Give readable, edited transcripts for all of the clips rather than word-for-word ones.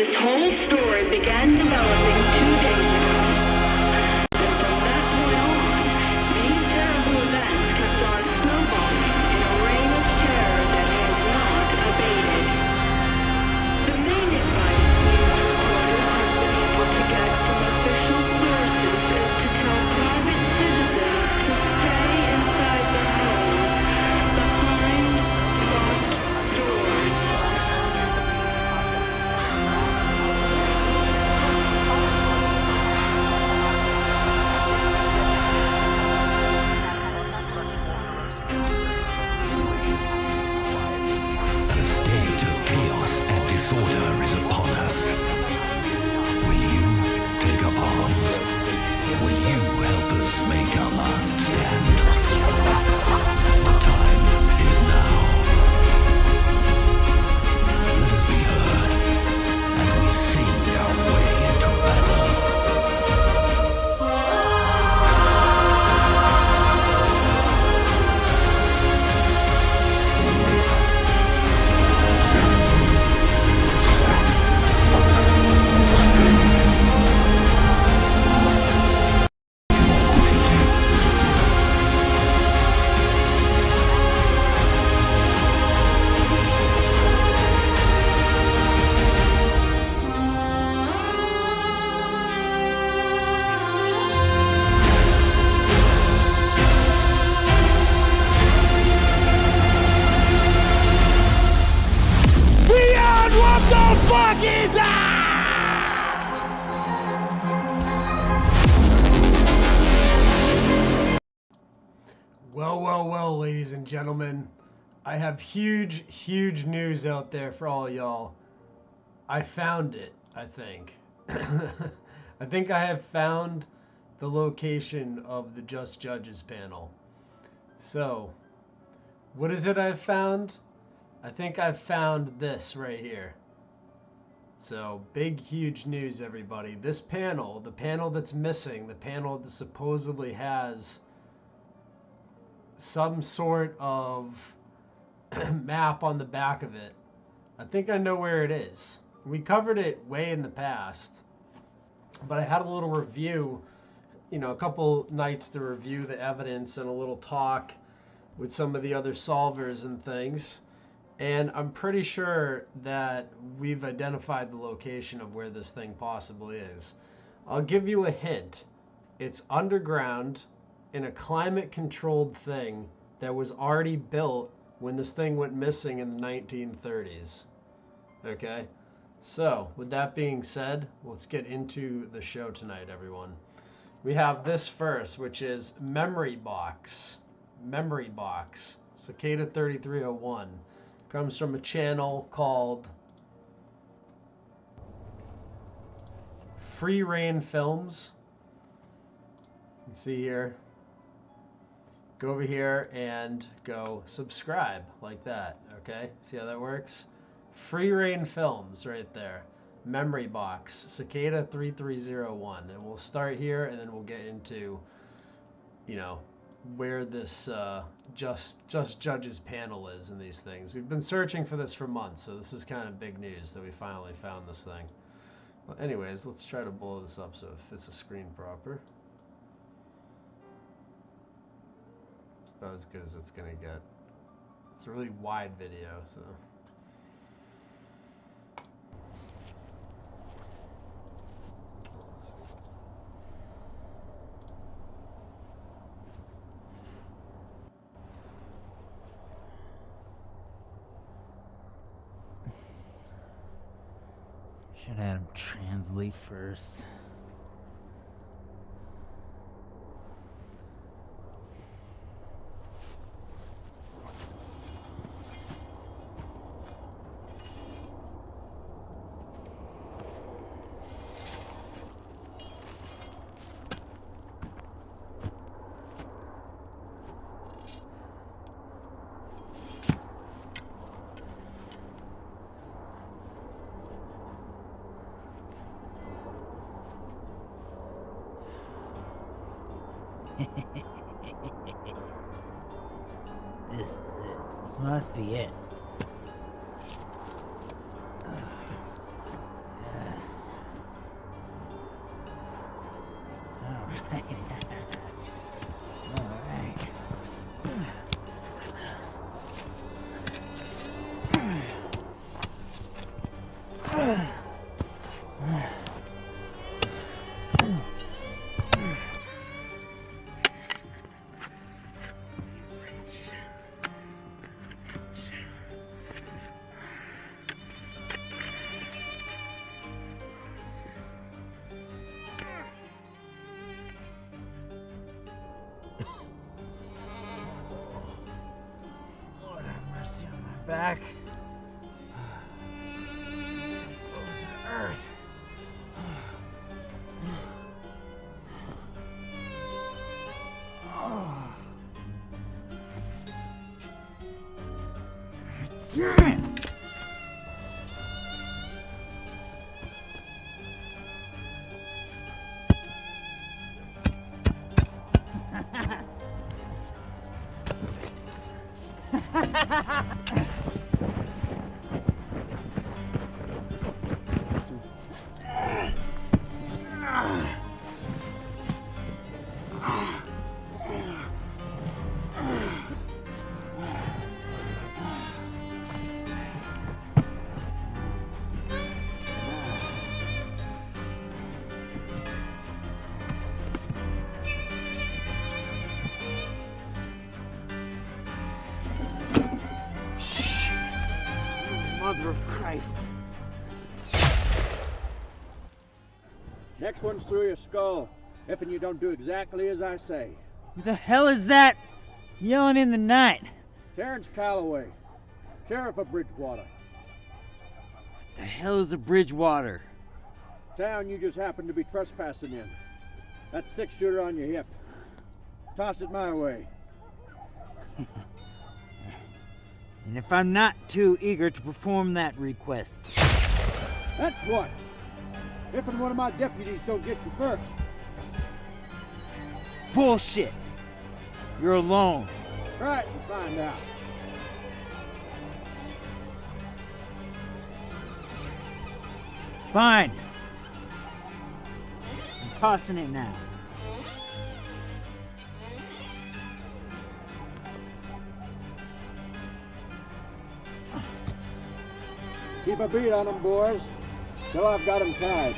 This whole story began developing 2 days ago. And from that point on, these terrible events kept on snowballing in a reign of terror that has not abated. The main advice news reporters have been able to get from official sources is to tell private citizens to stay inside their homes, behind locked doors. A state of chaos and disorder is upon us. Will you take up arms? Will you help us make our last stand? The time is now. Let us be heard as we sing our way into battle. Beyond what the fuck is that? Well, ladies and gentlemen. I have huge news out there for all y'all. I found it, I think. I think I have found the location of the Just Judges panel. So, what is it I've found? I think I've found this right here. So, big, huge news, everybody. This panel, the panel that's missing, the panel that supposedly has some sort of map on the back of it. I think I know where it is. We covered it way in the past, but I had a little review, a couple nights to review the evidence and a little talk with some of the other solvers and things. And I'm pretty sure that we've identified the location of where this thing possibly is. I'll give you a hint. It's underground in a climate-controlled thing that was already built when this thing went missing in the 1930s. Okay? So, with that being said, let's get into the show tonight, everyone. We have this first, which is Memory Box. Memory Box. Cicada 3301. Comes from a channel called Free Reign Films. You see here. Go over here and go subscribe like that. Okay? See how that works? Free Reign Films right there. Memory Box. Cicada 3301. And we'll start here and then we'll get into, where this Just Judges panel is in these things. We've been searching for this for months, so this is kind of big news that we finally found this thing. Well, anyways, let's try to blow this up so it fits the screen proper. It's about as good as it's gonna get. It's a really wide video, so. Should have had him translate first. This is it. This must be it. back. Frozen earth. Damn! Mother of Christ. Next one's through your skull, if you don't do exactly as I say. Who the hell is that yelling in the night? Terrence Calloway, Sheriff of Bridgewater. What the hell is a Bridgewater? Town you just happened to be trespassing in. That 6-shooter on your hip. Toss it my way. And if I'm not too eager to perform that request. That's what. If and one of my deputies don't get you first. Bullshit! You're alone. Try it and find out. Fine. I'm tossing it now. Keep a beat on them, boys, till I've got them tied.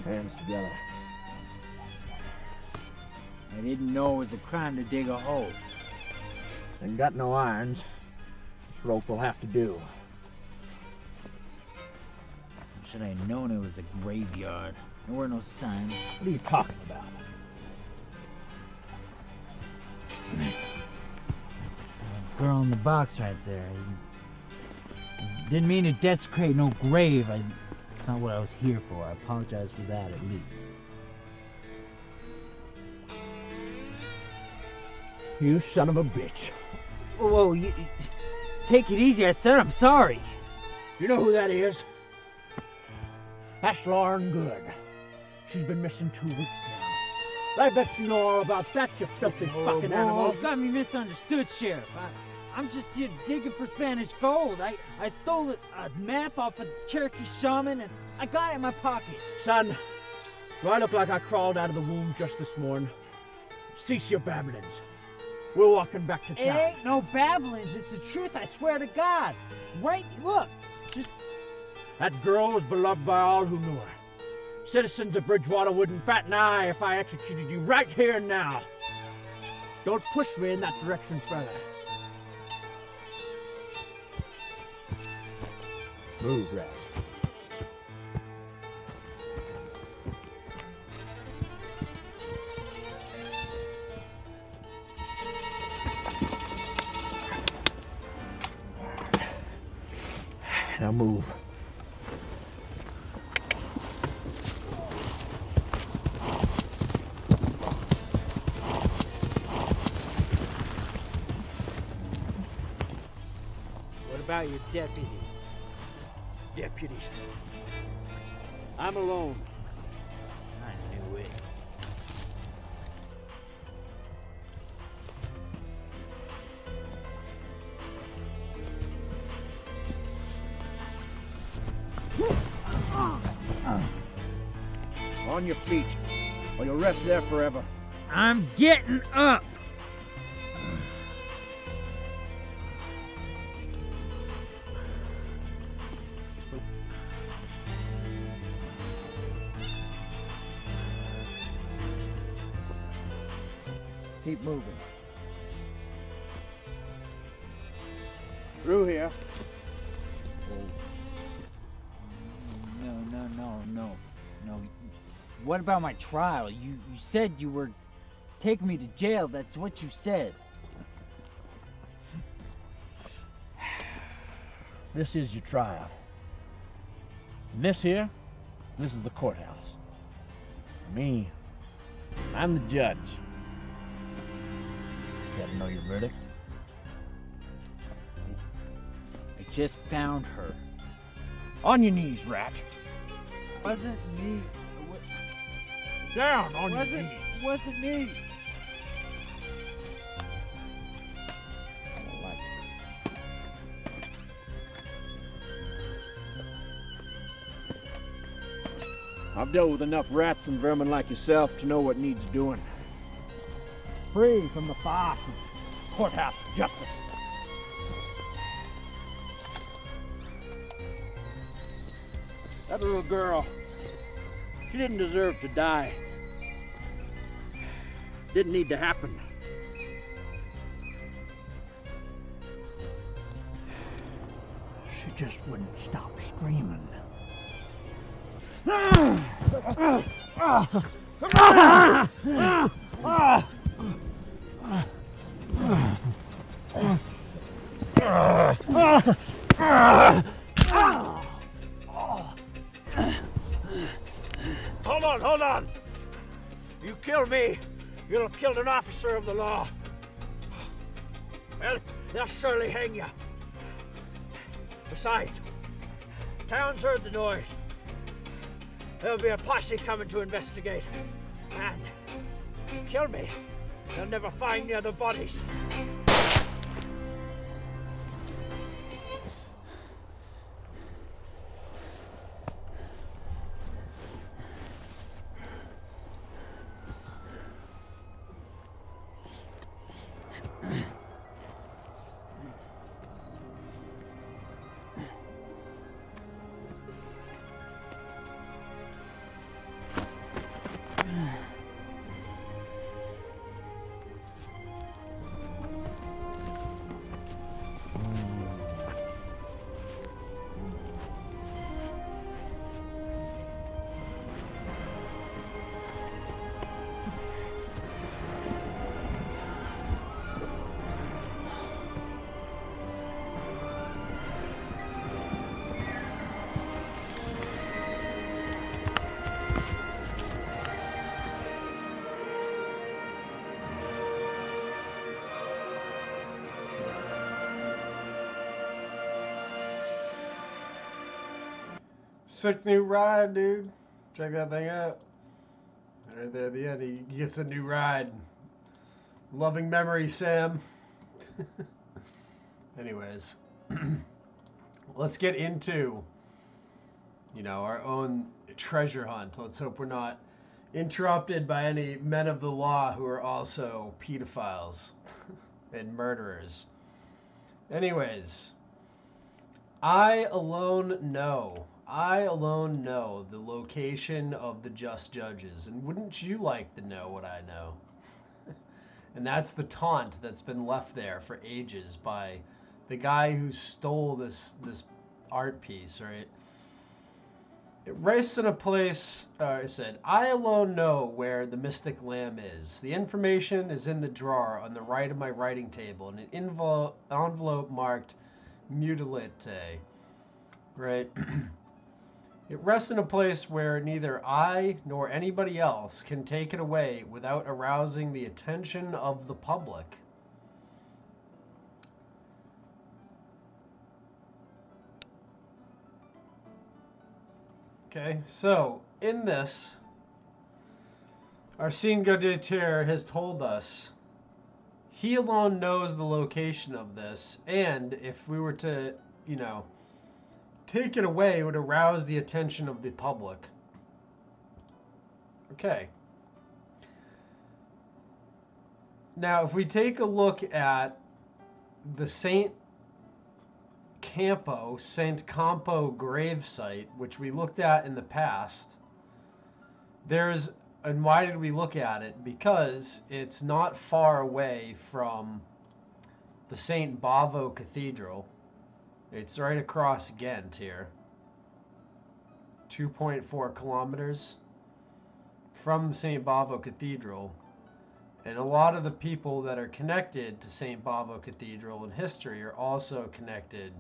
Hands together. I didn't know it was a crime to dig a hole. Ain't got no irons. This rope will have to do. Should I have known it was a graveyard? There were no signs. What are you talking about? Girl in the box right there. I didn't mean to desecrate no grave. It's not what I was here for. I apologize for that at least. You son of a bitch. Whoa, you take it easy. I said I'm sorry. You know who that is? That's Lauren Good. She's been missing 2 weeks now. I bet you know all about that, you filthy fucking animal. You got me misunderstood, Sheriff. I'm just here digging for Spanish gold. I stole a map off a Cherokee shaman and I got it in my pocket. Son, do I look like I crawled out of the womb just this morning? Cease your babblings. We're walking back to It town. ain't no babblings. It's the truth, I swear to God. Right, look. That girl was beloved by all who knew her. Citizens of Bridgewater wouldn't bat an eye if I executed you right here and now. Don't push me in that direction further. Move, Rag. Now move. What about your deputies? Deputies. I'm alone. I knew it. On your feet, or you'll rest there forever. I'm getting up. Keep moving. Through here. No. What about my trial? You said you were taking me to jail. That's what you said. This is your trial. And this is the courthouse. Me, I'm the judge. Care to know your verdict? I just found her. On your knees, rat. Wasn't me. Down on your knees. Wasn't me. I don't like it. I've dealt with enough rats and vermin like yourself to know what needs doing. Free from the farce of courthouse justice. That little girl, she didn't deserve to die. Didn't need to happen. She just wouldn't stop screaming. Hold on. You kill me, you'll have killed an officer of the law. Well, they'll surely hang you. Besides, town's heard the noise. There'll be a posse coming to investigate. And kill me, they'll never find the other bodies. Sick new ride, dude. Check that thing out. Right there at the end, he gets a new ride. Loving memory, Sam. Anyways, let's get into, our own treasure hunt. Let's hope we're not interrupted by any men of the law who are also pedophiles and murderers. Anyways, I alone know the location of the just judges, and wouldn't you like to know what I know? And that's the taunt that's been left there for ages by the guy who stole this art piece, right? It rests in a place, it said, I alone know where the mystic lamb is. The information is in the drawer on the right of my writing table in an envelope marked mutilate, right? It rests in a place where neither I nor anybody else can take it away without arousing the attention of the public. Okay, so in this, our Cicada has told us he alone knows the location of this, and if we were to, take it away, it would arouse the attention of the public. Okay. Now, if we take a look at the Santo Campo gravesite, which we looked at in the past, and why did we look at it? Because it's not far away from the St. Bavo Cathedral, It's right across Ghent here. 2.4 kilometers from St. Bavo Cathedral. And a lot of the people that are connected to St. Bavo Cathedral in history are also connected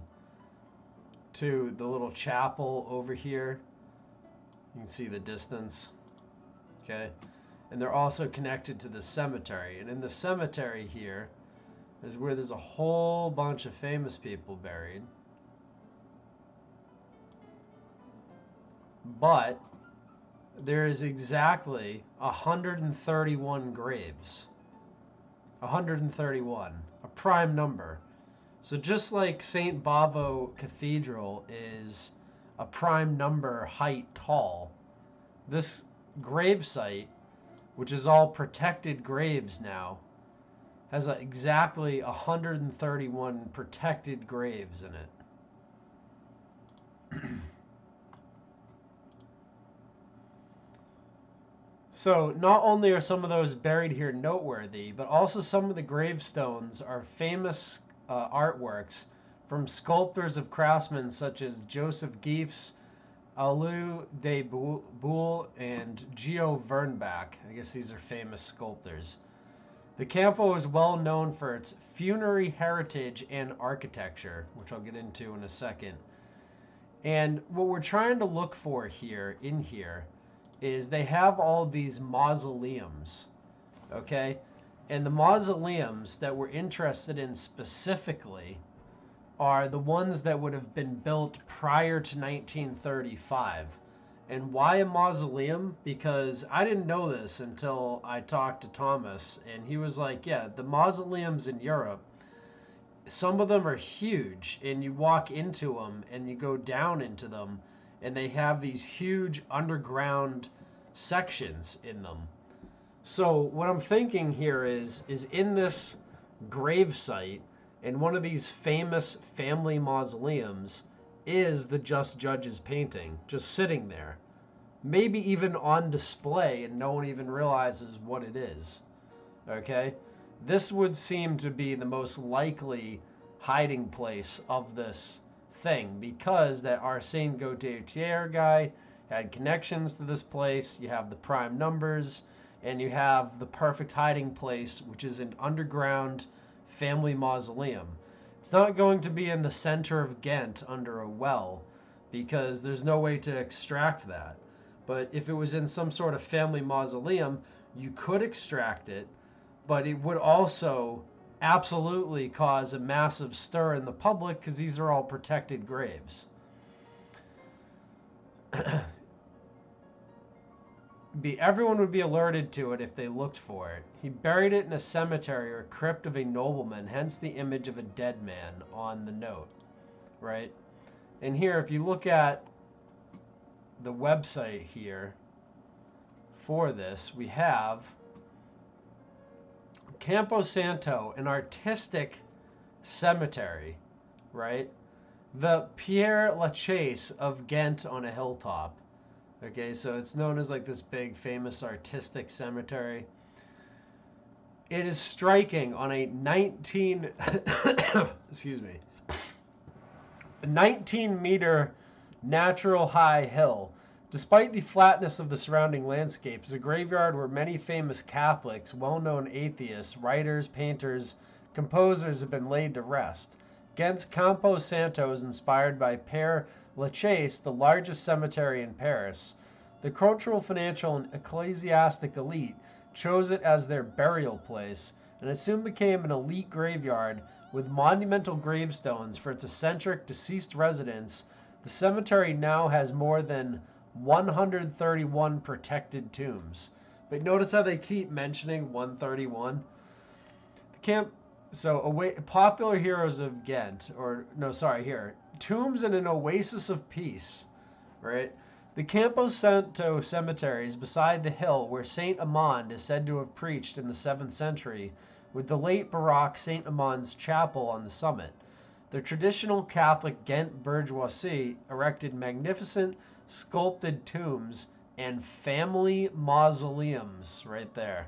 to the little chapel over here. You can see the distance. Okay. And they're also connected to the cemetery. And in the cemetery here is where there's a whole bunch of famous people buried. But there is exactly 131 graves. 131. A prime number. So just like St. Bavo Cathedral is a prime number height tall, this grave site, which is all protected graves now, has exactly 131 protected graves in it. So not only are some of those buried here noteworthy, but also some of the gravestones are famous artworks from sculptors of craftsmen such as Joseph Giefs, Alu de Boule, and Geo Vernbach. I guess these are famous sculptors. The Campo is well known for its funerary heritage and architecture, which I'll get into in a second. And what we're trying to look for here, is they have all these mausoleums, okay? And the mausoleums that we're interested in specifically are the ones that would have been built prior to 1935. And why a mausoleum? Because I didn't know this until I talked to Thomas, and he was like, yeah, the mausoleums in Europe, some of them are huge, and you walk into them and you go down into them, and they have these huge underground sections in them. So what I'm thinking here is in this grave site, in one of these famous family mausoleums, is the Just Judge's painting, just sitting there. Maybe even on display, and no one even realizes what it is. Okay? This would seem to be the most likely hiding place of this thing, because that Arsène Gauthier guy had connections to this place. You have the prime numbers, and you have the perfect hiding place, which is an underground family mausoleum. It's not going to be in the center of Ghent under a well, because there's no way to extract that. But if it was in some sort of family mausoleum, you could extract it, but it would also absolutely cause a massive stir in the public, because these are all protected graves. Everyone would be alerted to it if they looked for it. He buried it in a cemetery or crypt of a nobleman, hence the image of a dead man on the note, right? And here, if you look at the website here for this, we have Campo Santo, an artistic cemetery, right? The Père Lachaise of Ghent on a hilltop. Okay, so it's known as like this big famous artistic cemetery. It is striking on a 19 meter natural high hill. Despite the flatness of the surrounding landscape, is a graveyard where many famous Catholics, well-known atheists, writers, painters, composers have been laid to rest. Ghent's Campo Santo is inspired by Père Lachaise, the largest cemetery in Paris. The cultural, financial, and ecclesiastic elite chose it as their burial place, and it soon became an elite graveyard with monumental gravestones for its eccentric deceased residents. The cemetery now has more than 131 protected tombs. But notice how they keep mentioning 131. Popular heroes of Ghent, tombs in an oasis of peace, right? The Campo Santo Cemetery is beside the hill where Saint Amand is said to have preached in the 7th century, with the late Baroque Saint Amand's chapel on the summit. The traditional Catholic Ghent bourgeoisie erected magnificent sculpted tombs and family mausoleums right there,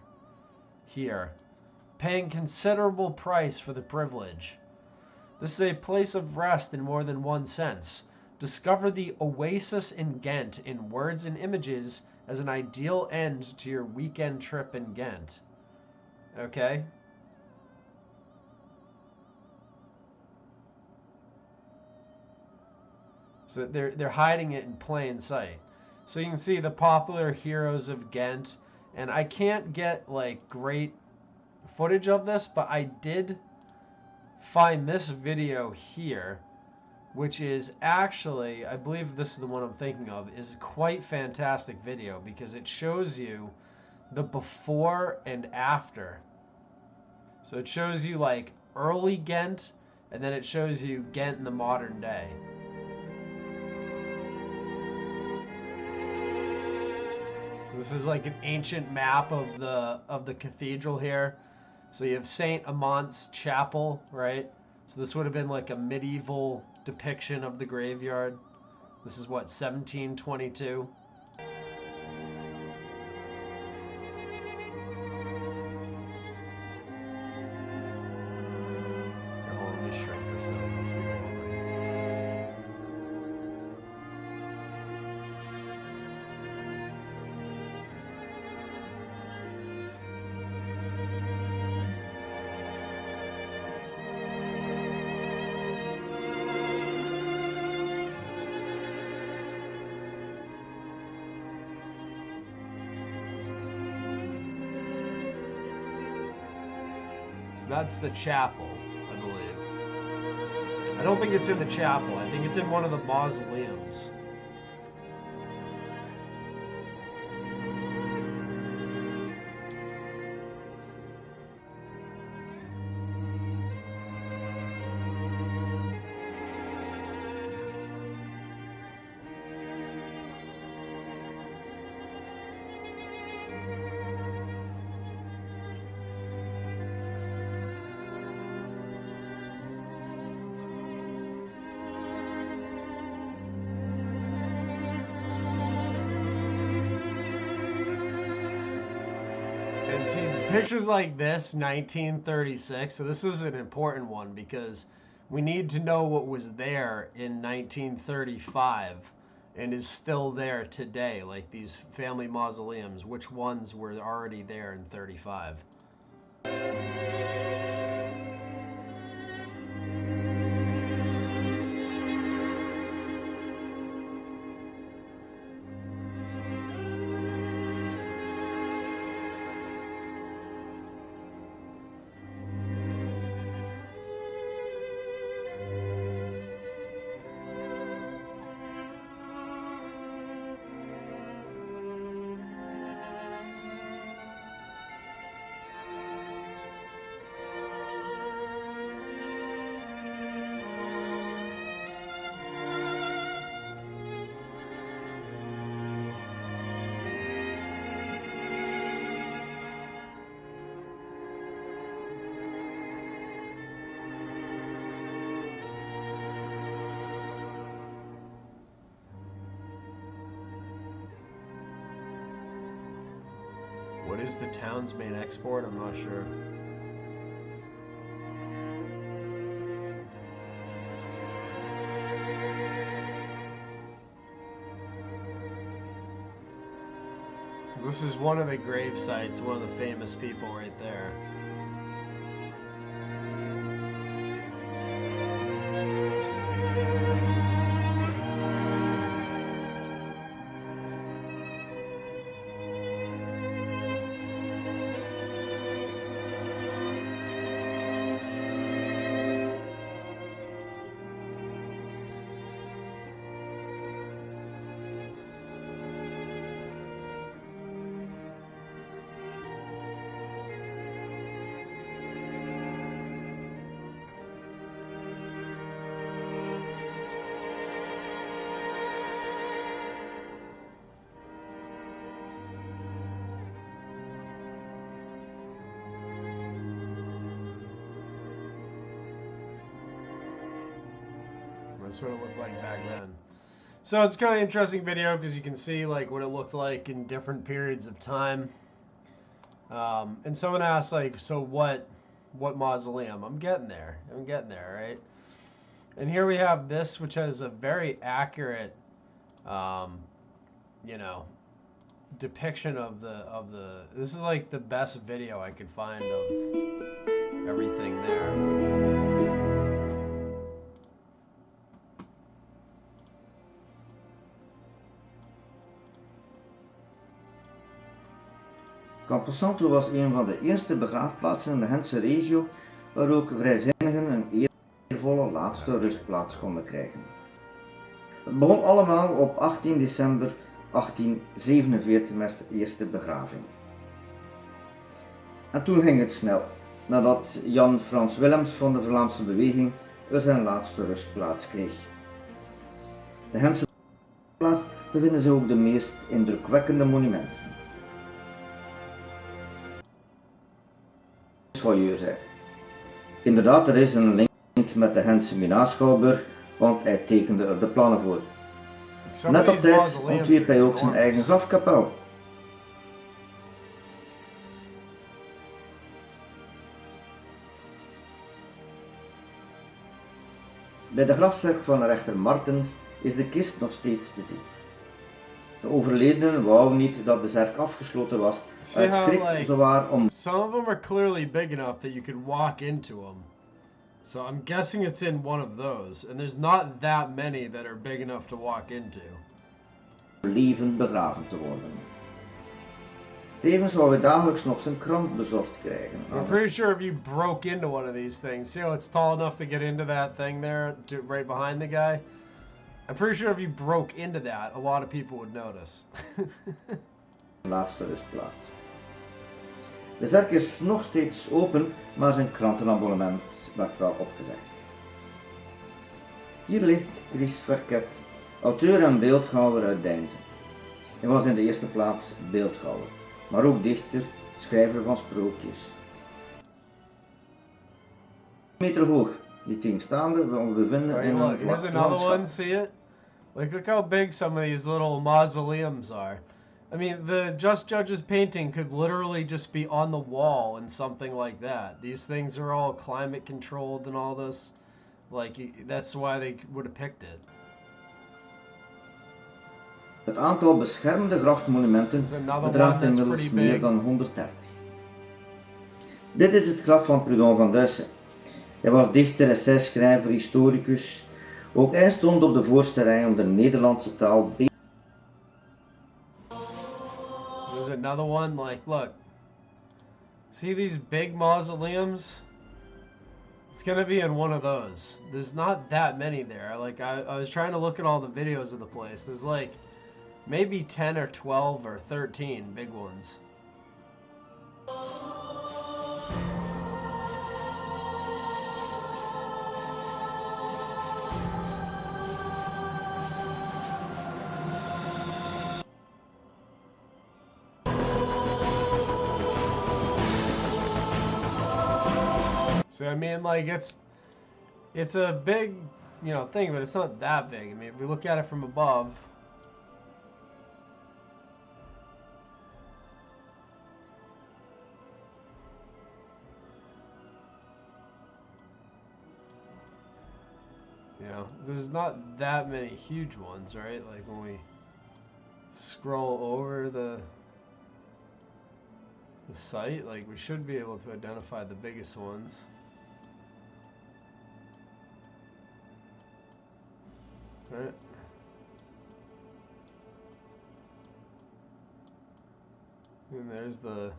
here, paying considerable price for the privilege. This is a place of rest in more than one sense. Discover the oasis in Ghent in words and images as an ideal end to your weekend trip in Ghent. Okay. So they're hiding it in plain sight. So you can see the popular heroes of Ghent, and I can't get like great footage of this, but I did find this video here, which is actually, I believe this is the one I'm thinking of, is quite fantastic video because it shows you the before and after. So it shows you like early Ghent, and then it shows you Ghent in the modern day. So this is like an ancient map of the cathedral here. So you have Saint Amant's Chapel, right? So this would have been like a medieval depiction of the graveyard. This is what, 1722? Let me shrink this up. Let's see what it looks like. So that's the chapel, I believe. I don't think it's in the chapel. I think it's in one of the mausoleums. And see, pictures like this, 1936, so this is an important one because we need to know what was there in 1935 and is still there today, like these family mausoleums, which ones were already there in 35. What is the town's main export? I'm not sure. This is one of the grave sites, one of the famous people right there. That's what it looked like back then. So it's kind of an interesting video because you can see like what it looked like in different periods of time. And someone asked like, so what mausoleum? I'm getting there, right? And here we have this, which has a very accurate, you know, depiction of the. This is like the best video I could find of everything there. Campo Santo was een van de eerste begraafplaatsen in de Gentse regio waar ook vrijzinnigen een eervolle laatste rustplaats konden krijgen. Het begon allemaal op 18 december 1847 met de eerste begraving. En toen ging het snel, nadat Jan Frans Willems van de Vlaamse beweging zijn laatste rustplaats kreeg. De Gentse plaats bevinden zich ook de meest indrukwekkende monumenten. Inderdaad, er is een link met de Gentse Minaarschouwburg, want hij tekende er de plannen voor. Net op tijd ontwierp hij ook zijn eigen grafkapel. Bij de grafzerk van rechter Martens is de kist nog steeds te zien. De overledene wou niet dat de zerk afgesloten was, uit schrik zowaar om... Some of them are clearly big enough that you could walk into them. So I'm guessing it's in one of those. And there's not that many that are big enough to walk into. ...levend begraven te worden. Tevens wou hij dagelijks nog zijn krant bezorgd krijgen. I'm pretty sure if you broke into one of these things, see how it's tall enough to get into that thing there, right behind the guy? I'm pretty sure if you broke into that, a lot of people would notice. Laatste rustplaats. De zerk is nog steeds open, maar zijn krantenabonnement werd wel opgezegd. Hier ligt Chris Verket, auteur en beeldhouwer uit Deinzen. Hij was in de eerste plaats beeldhouwer, maar ook dichter, schrijver van sprookjes. 1 meter hoog, die ding staande, we bevinden in een Here's another one, see it? Like, look how big some of these little mausoleums are. I mean, the Just Judge's painting could literally just be on the wall in something like that. These things are all climate controlled and all this. Like, that's why they would have picked it. Het aantal beschermde grafmonumenten bedraagt inmiddels meer dan 130. Dit is het graf van Prudhon van Duyssen. Hij was dichter, essayschrijver, historicus. Ook hij stond op de voorste rij om de Nederlandse taal. There's another one, like, look. See these big mausoleums? It's gonna be in one of those. There's not that many there. Like, I was trying to look at all the videos of the place. There's like maybe 10 or 12 or 13 big ones. So I mean, like, it's a big, you know, thing, but it's not that big. I mean, if we look at it from above, you know, there's not that many huge ones, right? Like when we scroll over the site, like, we should be able to identify the biggest ones. Right. And there's the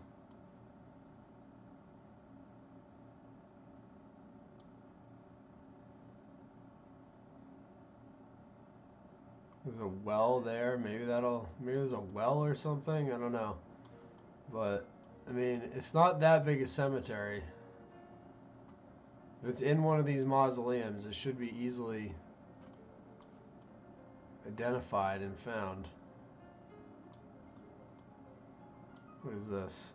there's a well there. Maybe there's a well or something. I don't know. But I mean, it's not that big a cemetery. If it's in one of these mausoleums, it should be easily identified and found. What is this?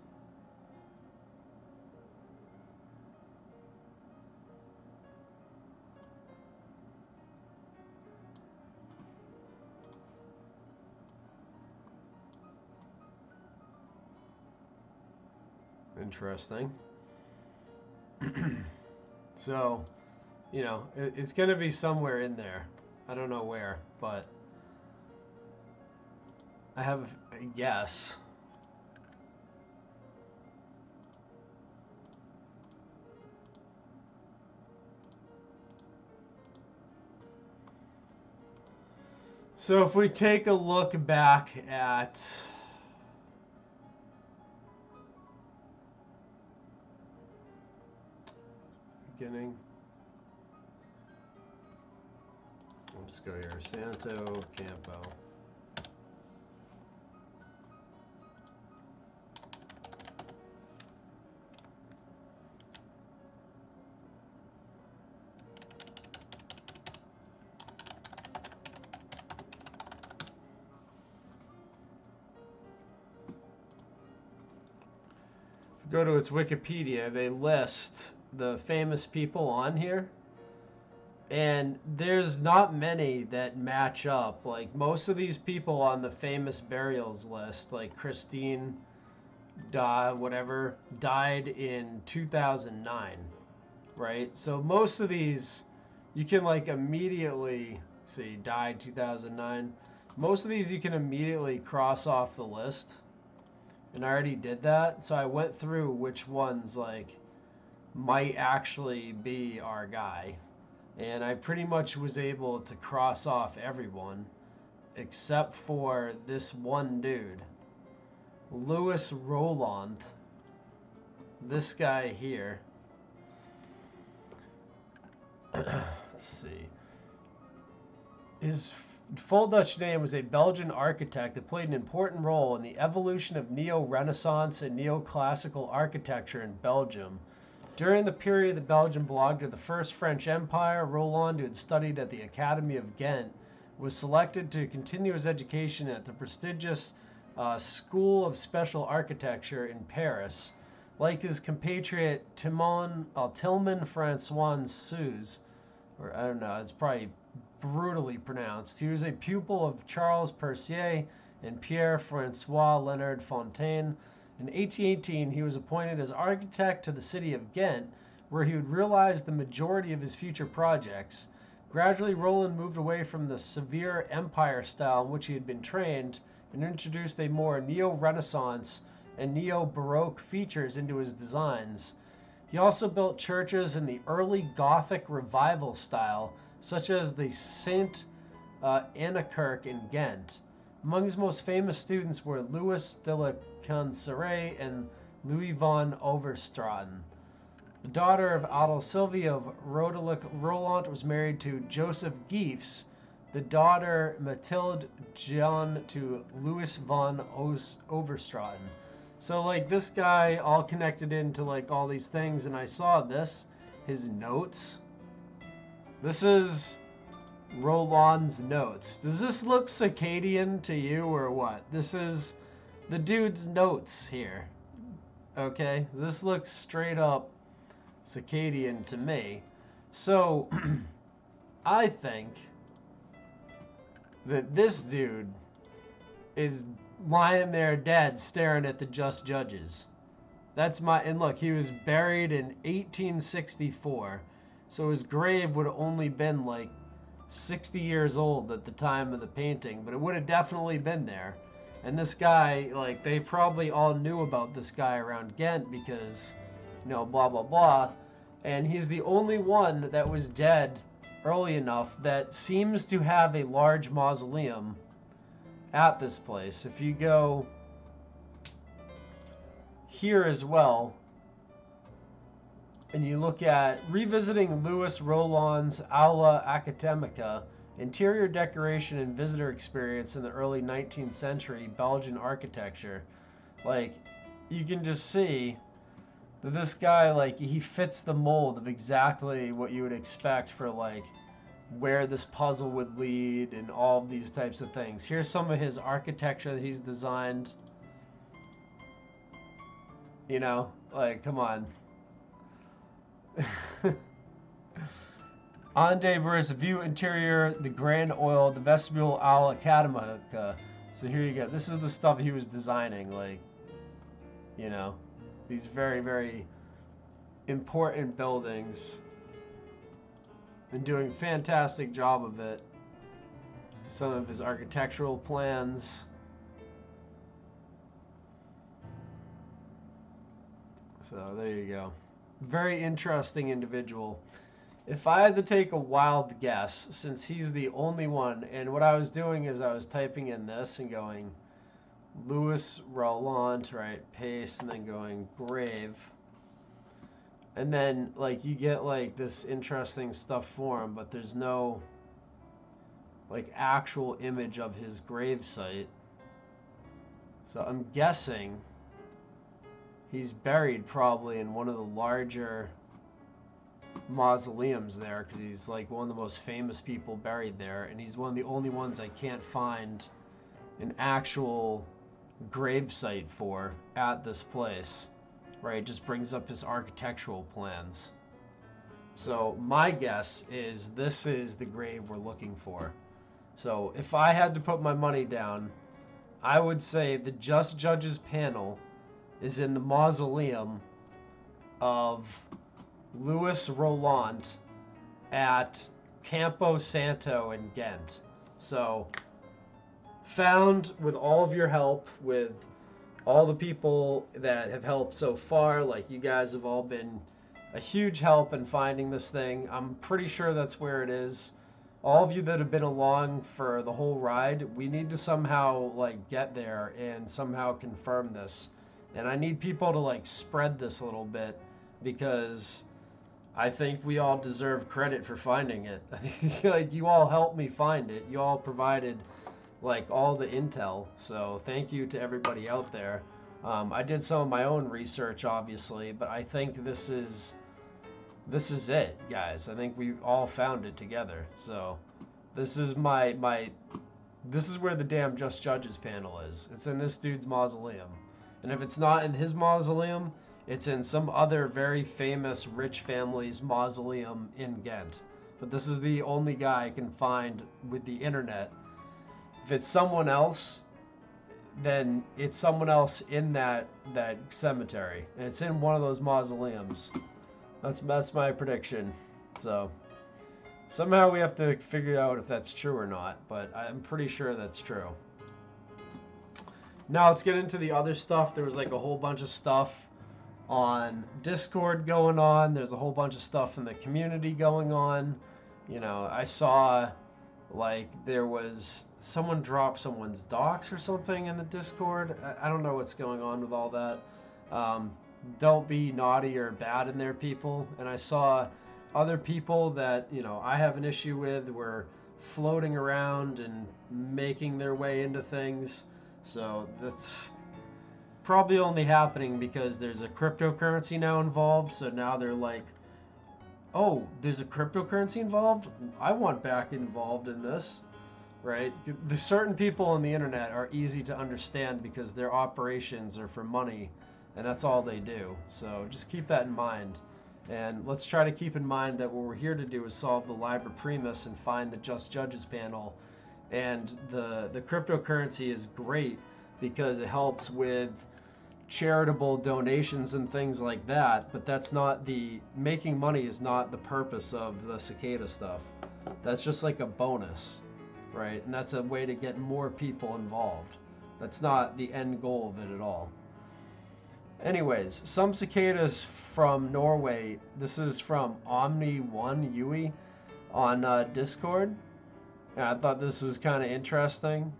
Interesting. So, you know, it's gonna be somewhere in there. I don't know where, but I have a guess. So if we take a look back at beginning, I'll just go here, Santo Campo. Go to its Wikipedia, they list the famous people on here, and there's not many that match up. Like, most of these people on the famous burials list, like Christine whatever, died in 2009, right? So most of these you can like immediately see, died 2009. Most of these you can immediately cross off the list. And I already did that, so I went through which ones like might actually be our guy. And I pretty much was able to cross off everyone except for this one dude. Louis Roland. This guy here. Let's see. His full Dutch name was a Belgian architect that played an important role in the evolution of Neo-Renaissance and Neoclassical architecture in Belgium. During the period that Belgium belonged to the First French Empire, Roland, who had studied at the Academy of Ghent, was selected to continue his education at the prestigious School of Special Architecture in Paris. Like his compatriot Tilman Francois Suze, or I don't know, it's probably brutally pronounced. He was a pupil of Charles Percier and Pierre-Francois Leonard Fontaine. In 1818, he was appointed as architect to the city of Ghent, where he would realize the majority of his future projects. Gradually, Roland moved away from the severe empire style in which he had been trained and introduced a more neo-Renaissance and neo-Baroque features into his designs. He also built churches in the early Gothic revival style, such as the Saint Anna Kirk in Ghent. Among his most famous students were Louis de la Conceret and Louis van Overstraten. The daughter of Adel Sylvia of Roderick Roland was married to Joseph Giefs, the daughter Mathilde Jean to Louis van Overstraten. So like this guy all connected into like all these things, and I saw this, his notes. This is Roland's notes. Does this look Cicadian to you or what? This is the dude's notes here. Okay, this looks straight up Cicadian to me. So I think that this dude is lying there dead staring at the just judges. That's my, and look, he was buried in 1864. So his grave would have only been like 60 years old at the time of the painting, but it would have definitely been there. And this guy, like, they probably all knew about this guy around Ghent because, you know, blah, blah, blah. And he's the only one that was dead early enough that seems to have a large mausoleum at this place. If you go here as well, and you look at revisiting Louis Roland's Aula Academica, interior decoration and visitor experience in the early 19th century Belgian architecture, like, you can just see that this guy, like, he fits the mold of exactly what you would expect for, like, where this puzzle would lead and all of these types of things. Here's some of his architecture that he's designed. You know, like, come on. Ande Burris, view interior, the Grand Oil, the vestibule Aula Academica. So here you go. This is the stuff he was designing, like, you know, these very, very important buildings. and doing a fantastic job of it. Some of his architectural plans. So there you go. Very interesting individual. If I had to take a wild guess, since he's the only one, and what I was doing is I was typing in this and going Louis Roland, right, paste, and then going grave. And then, like, you get, like, this interesting stuff for him, but there's no, like, actual image of his grave site. So I'm guessing he's buried probably in one of the larger mausoleums there, because he's like one of the most famous people buried there, and he's one of the only ones I can't find an actual grave site for at this place, right? It just brings up his architectural plans. So my guess is this is the grave we're looking for. So if I had to put my money down, I would say the Just Judges panel is in the mausoleum of Louis Roland at Campo Santo in Ghent. So, found with all of your help, with all the people that have helped so far, like you guys have all been a huge help in finding this thing. I'm pretty sure that's where it is. All of you that have been along for the whole ride, we need to somehow like get there and somehow confirm this. And I need people to like spread this a little bit, because I think we all deserve credit for finding it. I think like you all helped me find it. You all provided like all the intel. So thank you to everybody out there. I did some of my own research, obviously, but I think this is it, guys. I think we all found it together. So this is this is where the damn Just Judges panel is. It's in this dude's mausoleum. And if it's not in his mausoleum, it's in some other very famous rich family's mausoleum in Ghent. But this is the only guy I can find with the internet. If it's someone else, then it's someone else in that cemetery. And it's in one of those mausoleums. That's my prediction. So somehow we have to figure out if that's true or not, but I'm pretty sure that's true. Now let's get into the other stuff. There was like a whole bunch of stuff on Discord going on. There's a whole bunch of stuff in the community going on. You know, I saw like there was someone dropped someone's docs or something in the Discord. I don't know what's going on with all that. Don't be naughty or bad in there, people. And I saw other people that, you know, I have an issue with were floating around and making their way into things. So that's probably only happening because there's a cryptocurrency now involved. So now they're like, oh, there's a cryptocurrency involved? I want back involved in this, right? The certain people on the internet are easy to understand because their operations are for money, and that's all they do. So just keep that in mind. And let's try to keep in mind that what we're here to do is solve the Liber Primus and find the Just Judges panel. And the cryptocurrency is great because it helps with charitable donations and things like that, but that's not making money is not the purpose of the Cicada stuff. That's just like a bonus, right? And that's a way to get more people involved. That's not the end goal of it at all. Anyways, some cicadas from Norway. This is from Omni1 Yui on Discord. And I thought this was kind of interesting.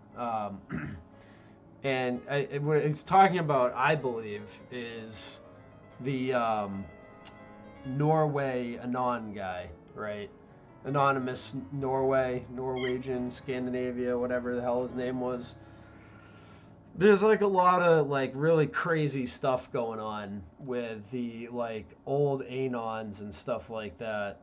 And what it's talking about, I believe, is the Norway Anon guy, right? Anonymous Norway, Norwegian, Scandinavia, whatever the hell his name was. There's like a lot of like really crazy stuff going on with the like old Anons and stuff like that.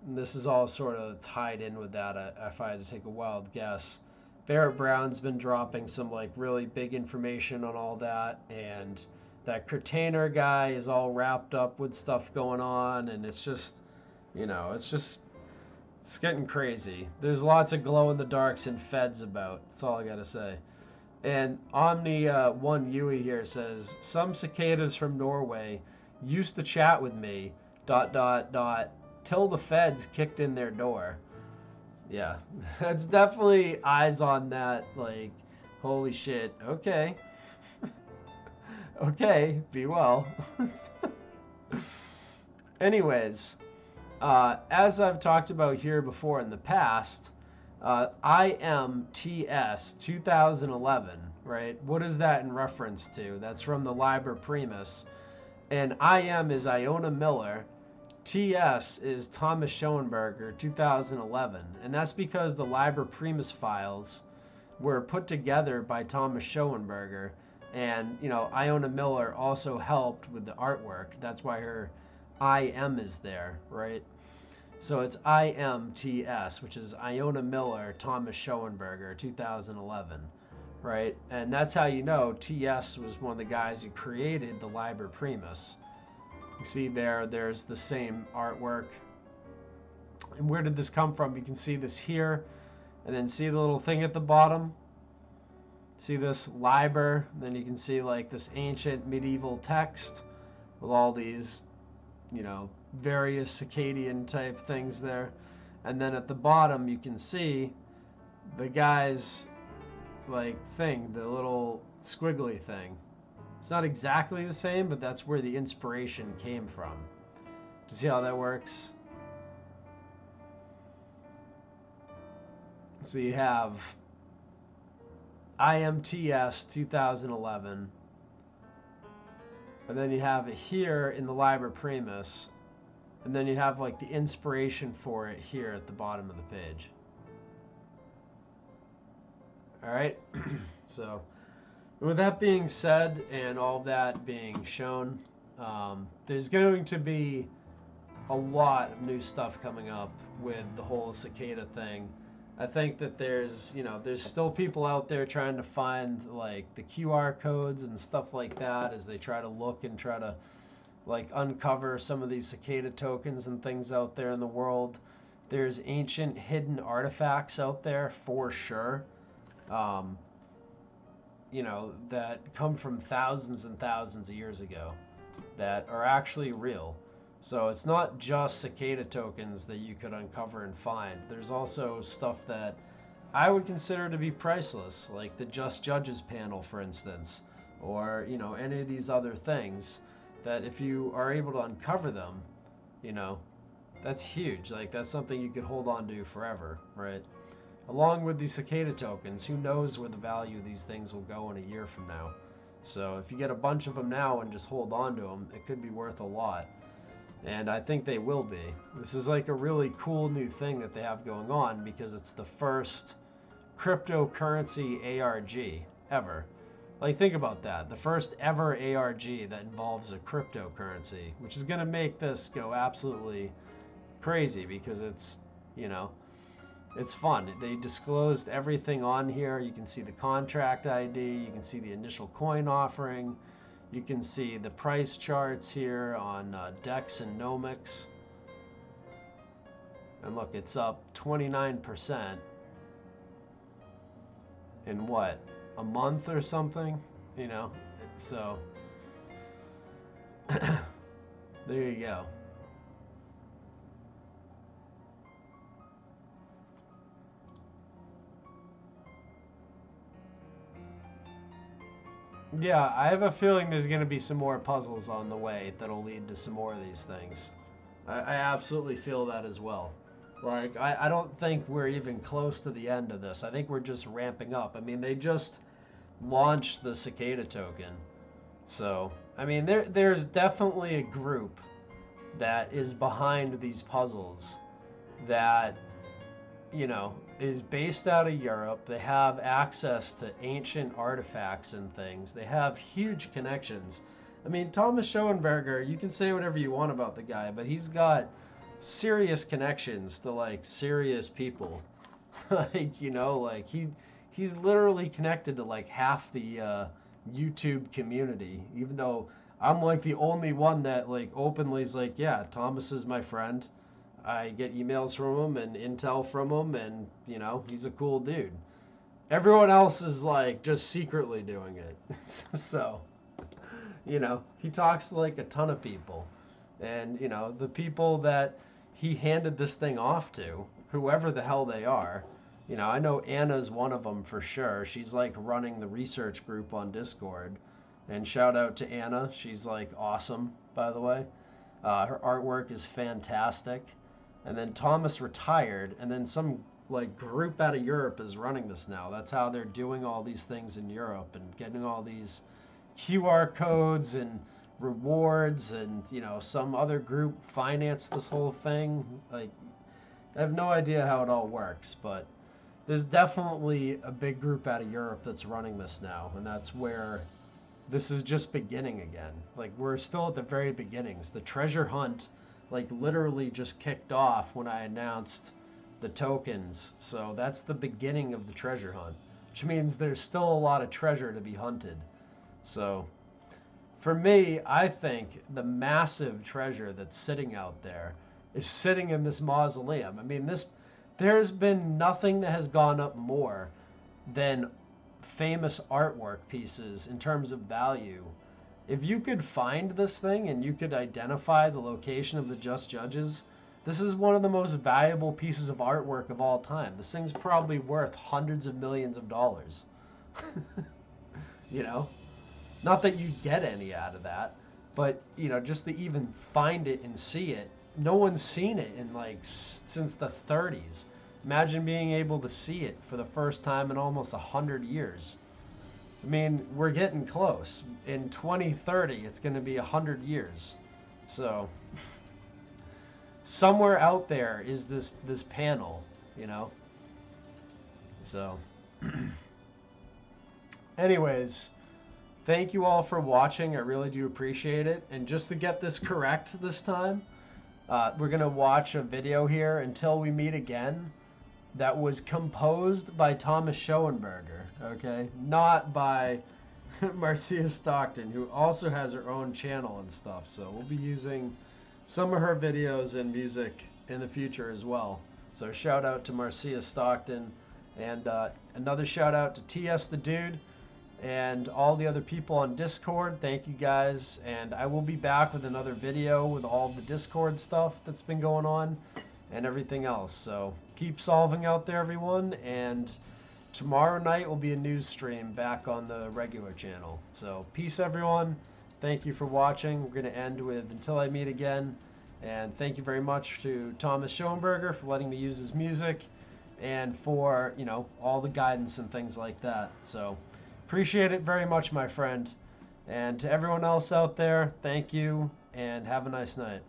This is all sort of tied in with that, if I had to take a wild guess. Barrett Brown's been dropping some like really big information on all that, and that Curtainer guy is all wrapped up with stuff going on, and it's just, you know, it's getting crazy. There's lots of glow-in-the-darks and feds about. That's all I gotta say. And Omni1 Yui here says, some cicadas from Norway used to chat with me, ... till the feds kicked in their door. Yeah, that's definitely eyes on that, like, holy shit, okay. Okay, be well. Anyways, as I've talked about here before in the past, IMTS 2011, right? What is that in reference to? That's from the Liber Primus. And IM is Iona Miller. TS is Thomas Schoenberger, 2011. And that's because the Liber Primus files were put together by Thomas Schoenberger. And, you know, Iona Miller also helped with the artwork. That's why her IM is there, right? So it's IMTS, which is Iona Miller, Thomas Schoenberger, 2011, right? And that's how you know TS was one of the guys who created the Liber Primus. You see there's the same artwork. And where did this come from? You can see this here, and then see the little thing at the bottom? See this Liber, then you can see like this ancient medieval text with all these, you know, various Cicadian type things there. And then at the bottom you can see the guy's like thing, the little squiggly thing. It's not exactly the same, but that's where the inspiration came from. Do you see how that works? So you have IMTS 2011, and then you have it here in the Liber Primus, and then you have like the inspiration for it here at the bottom of the page. Alright, so with that being said and all that being shown, there's going to be a lot of new stuff coming up with the whole cicada thing. I think that there's still people out there trying to find like the QR codes and stuff like that as they try to look and try to like uncover some of these cicada tokens and things out there in the world. There's ancient hidden artifacts out there for sure, you know, that come from thousands and thousands of years ago that are actually real. So it's not just cicada tokens that you could uncover and find. There's also stuff that I would consider to be priceless, like the Just Judges panel, for instance, or, you know, any of these other things that if you are able to uncover them, you know, that's huge. Like, that's something you could hold on to forever, right? Along with these cicada tokens, who knows where the value of these things will go in a year from now. So if you get a bunch of them now and just hold on to them, it could be worth a lot. And I think they will be. This is like a really cool new thing that they have going on because it's the first cryptocurrency ARG ever. Like, think about that. The first ever ARG that involves a cryptocurrency, which is going to make this go absolutely crazy because it's, you know, it's fun. They disclosed everything on here. You can see the contract ID. You can see the initial coin offering. You can see the price charts here on Dex and Nomics. And look, it's up 29% in what, a month or something? You know, so there you go. Yeah, I have a feeling there's going to be some more puzzles on the way that'll lead to some more of these things. I absolutely feel that as well. Like, I don't think we're even close to the end of this. I think we're just ramping up. I mean, they just launched the Cicada token. So, I mean, there's definitely a group that is behind these puzzles that, you know, is based out of Europe. They have access to ancient artifacts and things. They have huge connections. I mean, Thomas Schoenberger, you can say whatever you want about the guy, but he's got serious connections to, like, serious people. Like, you know, like, he's literally connected to, like, half the YouTube community, even though I'm, like, the only one that, like, openly is like, yeah, Thomas is my friend. I get emails from him and intel from him, and, you know, he's a cool dude. Everyone else is, like, just secretly doing it. So, you know, he talks to, like, a ton of people. And, you know, the people that he handed this thing off to, whoever the hell they are. You know, I know Anna's one of them for sure. She's like running the research group on Discord. And shout out to Anna. She's like awesome, by the way. Her artwork is fantastic. And then Thomas retired, and then some like group out of Europe is running this now. That's how they're doing all these things in Europe and getting all these QR codes and rewards, and you know, some other group financed this whole thing. Like, I have no idea how it all works, but there's definitely a big group out of Europe that's running this now, and that's where this is just beginning again. Like, we're still at the very beginnings. The treasure hunt, like, literally just kicked off when I announced the tokens. So that's the beginning of the treasure hunt, which means there's still a lot of treasure to be hunted. So for me, I think the massive treasure that's sitting out there is sitting in this mausoleum. I mean, there's been nothing that has gone up more than famous artwork pieces in terms of value. If you could find this thing and you could identify the location of the Just Judges, this is one of the most valuable pieces of artwork of all time. This thing's probably worth hundreds of millions of dollars. You know? Not that you get any out of that, but, you know, just to even find it and see it. No one's seen it in, like, since the 30s. Imagine being able to see it for the first time in almost 100 years. I mean, we're getting close. In 2030, it's going to be 100 years. So, somewhere out there is this panel, you know? So, anyways, thank you all for watching. I really do appreciate it. And just to get this correct this time, we're going to watch a video here, Until We Meet Again, that was composed by Thomas Schoenberger, okay? Not by Marcia Stockton, who also has her own channel and stuff. So we'll be using some of her videos and music in the future as well. So shout out to Marcia Stockton, and another shout out to TS the Dude and all the other people on Discord. Thank you guys, and I will be back with another video with all the Discord stuff that's been going on and everything else. So keep solving out there, everyone, and tomorrow night will be a news stream back on the regular channel. So peace, everyone. Thank you for watching. We're going to end with Until I Meet Again, and thank you very much to Thomas Schoenberger for letting me use his music and for, you know, all the guidance and things like that. So appreciate it very much, my friend. And to everyone else out there, thank you, and have a nice night.